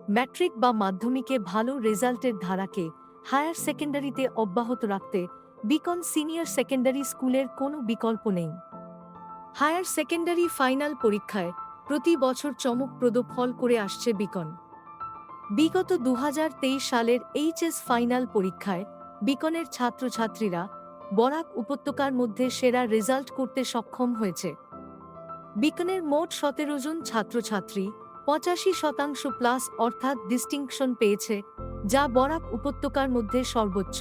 Matric বা মাধ্যমিকে ভালো রেজাল্টের ধারাকে হায়ার সেকেন্ডারিতে অব্যাহত রাখতে বিকন সিনিয়র সেকেন্ডারি স্কুলের কোনো বিকল্প নেই। হায়ার সেকেন্ডারি ফাইনাল পরীক্ষায় প্রতি বছর চমকপ্রদ ফল করে আসছে বিকন। বিগত ২০২৩ সালের এইচএস ফাইনাল পরীক্ষায় বিকনের ছাত্রছাত্রীরা বরাক উপত্যকার মধ্যে সেরা রেজাল্ট করতে সক্ষম হয়েছে। বিকনের মোট ১৭ জন ছাত্রছাত্রী ৮৫% অর্থাৎ ডিস্টিংশন পেয়েছে, যা বরাক উপত্যকার মধ্যে সর্বোচ্চ।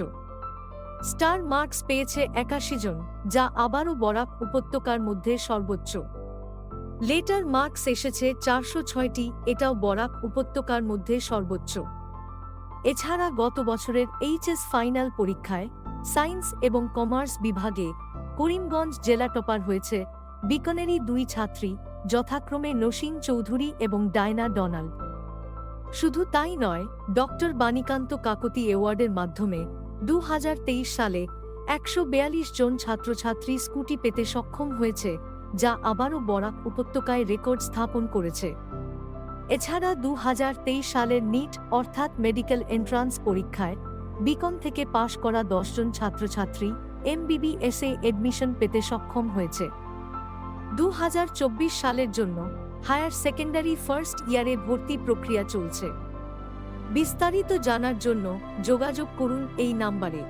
স্টার মার্কস পেয়েছে ৮১ জন, যা আবারও বরাক উপত্যকার মধ্যে সর্বোচ্চ। লেটার মার্কস এসেছে ৪০৬টি, এটাও বরাক উপত্যকার মধ্যে সর্বোচ্চ। এছাড়া গত বছরের এইচএস ফাইনাল পরীক্ষায় সায়েন্স এবং কমার্স বিভাগে করিমগঞ্জ জেলা টপার হয়েছে বিকনেরই দুই ছাত্রী, যথাক্রমে নসীন চৌধুরী এবং ডায়না ডোনাল্ড। শুধু তাই নয়, ডক্টর বাণীকান্ত কাকতি অ্যাওয়ার্ডের মাধ্যমে ২০২৩ সালে ১৪২ জন ছাত্রছাত্রী স্কুটি পেতে সক্ষম হয়েছে, যা আবারও বরাক উপত্যকায় রেকর্ড স্থাপন করেছে। এছাড়া ২০২৩ সালের নিট অর্থাৎ মেডিকেল এন্ট্রান্স পরীক্ষায় বিকন থেকে পাশ করা ১০ জন ছাত্রছাত্রী এমবিবিএসে এডমিশন পেতে সক্ষম হয়েছে। ২০২৪ সালের জন্য হায়ার সেকেন্ডারি ফার্স্ট ইয়ারে ভর্তি প্রক্রিয়া চলছে। বিস্তারিত জানার জন্য যোগাযোগ করুন এই নাম্বারে।